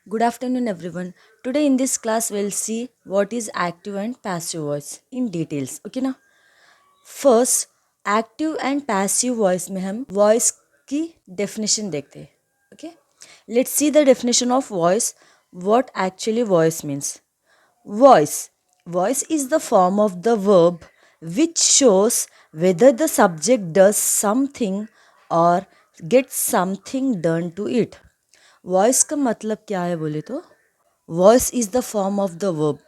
Good afternoon, everyone. Today in this class, we'll see what is active and passive voice in details. Okay ना? First, active and passive voice में हम voice की definition देखते हैं. Okay? Let's see the definition of voice. What actually voice means. Voice. Voice is the form of the verb which shows whether the subject does something or gets something done to it. Voice का मतलब क्या है बोले तो voice is the form of the verb.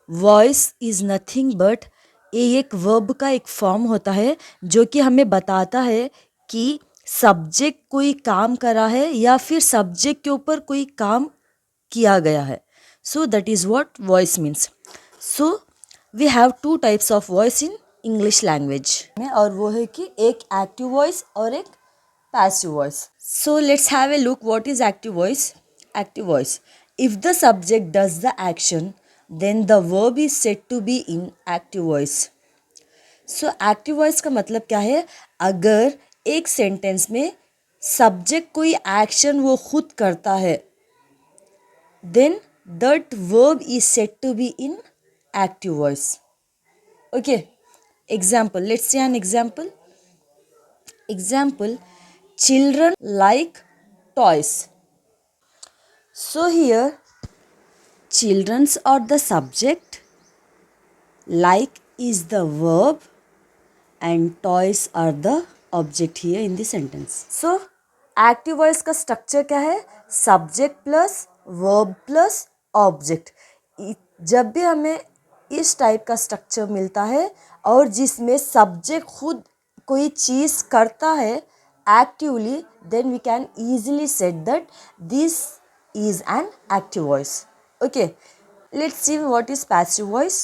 Voice is nothing but ये एक verb का एक फॉर्म होता है जो कि हमें बताता है कि सब्जेक्ट कोई काम करा है या फिर सब्जेक्ट के ऊपर कोई काम किया गया है. So that is what voice means. So we have two types of voice in English language में, और वो है कि एक एक्टिव वॉइस और एक passive voice. So let's have a look what is active voice. Active voice. If the subject does the action, then the verb is said to be in active voice. So active voice का मतलब क्या है? अगर एक sentence में subject कोई action वो खुद करता है, then that verb is said to be in active voice. Okay. Example. Let's see an example. Example, children like toys. So here, children's are the subject, like is the verb, and toys are the object here in the sentence. So, active voice का structure क्या है? Subject plus verb plus object. जब भी हमें इस type का structure मिलता है और जिसमें सब्जेक्ट खुद कोई चीज़ करता है actively, then we can easily said that this is an active voice. Okay, let's see what is passive voice.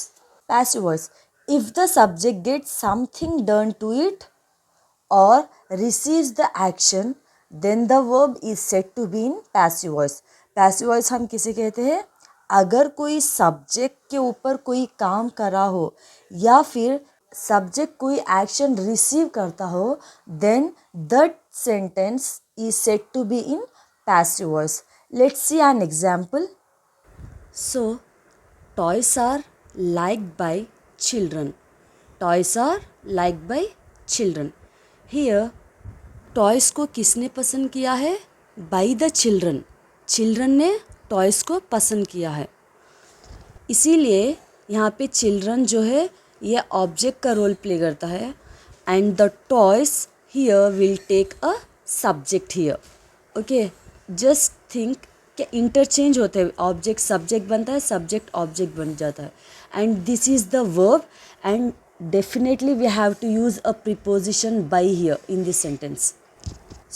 Passive voice. If the subject gets something done to it or receives the action, then the verb is said to be in passive voice. Passive voice हम किसे कहते हैं? अगर कोई subject के ऊपर कोई काम करा हो या फिर सब्जेक्ट कोई एक्शन रिसीव करता हो, then that sentence is said to be in passive voice. Let's see an example. So, toys are liked by children. Toys are liked by children. Here, toys को किसने पसंद किया है? By the children. चिल्ड्रन ने toys को पसंद किया है. इसीलिए यहाँ पे चिल्ड्रन जो है ये ऑब्जेक्ट का रोल प्ले करता है and the toys here will take a subject here. Okay, just think कि इंटरचेंज होते हैं. ऑब्जेक्ट सब्जेक्ट बनता है, सब्जेक्ट ऑब्जेक्ट बन जाता है, and this is the verb, and definitely we have to use a preposition by here in this sentence.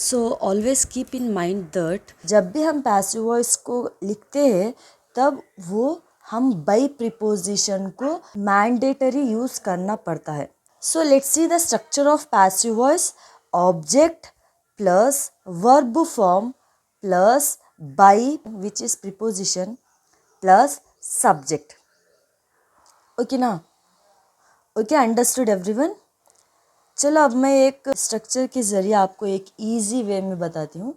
So always keep in mind that जब भी हम passive voice को लिखते हैं तब वो हम by preposition को mandatory use करना पड़ता है. So let's see the structure of passive voice. Object plus verb form plus by, which is preposition, plus subject. Okay ना? Okay, understood everyone. चलो अब मैं एक स्ट्रक्चर के ज़रिए आपको एक इजी वे में बताती हूँ.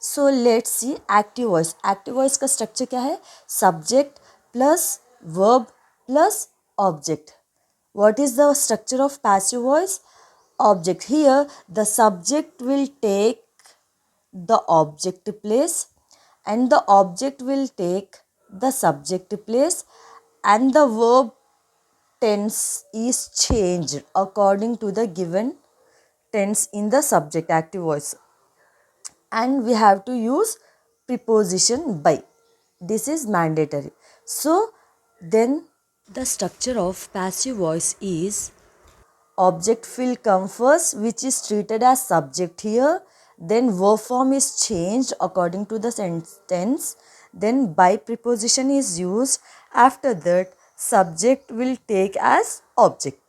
So let's see active voice. Active voice का स्ट्रक्चर क्या है? Subject plus verb plus object. What is the structure of passive voice? Object. Here the subject will take the object place and the object will take the subject place, and the verb tense is changed according to the given tense in the subject active voice, and we have to use preposition by. This is mandatory. So then the structure of passive voice is object will come first, which is treated as subject here, then verb form is changed according to the sentence, then by preposition is used, after that subject will take as object.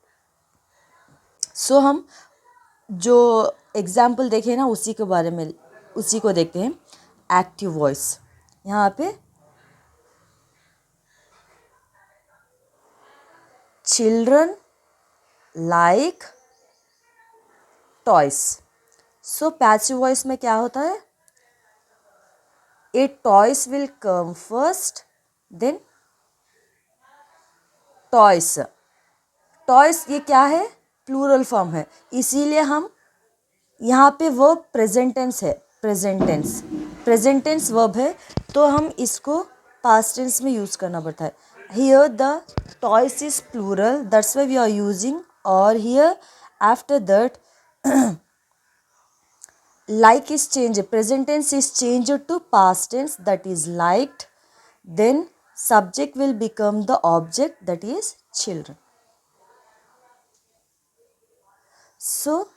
So हम जो example देखे ना उसी के बारे में उसी को देखते हैं. Active voice. यहाँ पे चिल्ड्रन लाइक टॉयस. सो पैसिव वॉइस में क्या होता है? A toys will come first, then toys. Toys ये क्या है, प्लूरल फॉर्म है, इसीलिए हम यहाँ पे वर्ब प्रेजेंट टेंस है, प्रेजेंट टेंस वर्ब है, तो हम इसको पास्ट टेंस में यूज़ करना पड़ता है. Here the toys is plural, that's why we are using. और here after that like is changed, present tense is changed to past tense, that is liked, then subject will become the object, that is children. So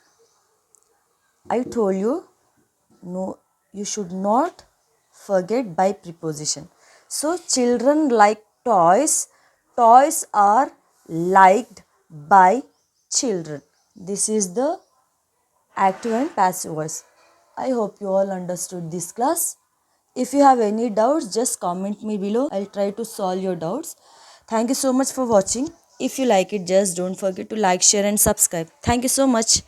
I told you, no, you should not forget by preposition. So children like toys, toys are liked by children. This is the active and passive voice. I hope you all understood this class. If you have any doubts, just comment me below. I'll try to solve your doubts. Thank you so much for watching. If you like it, just don't forget to like, share and subscribe. Thank you so much.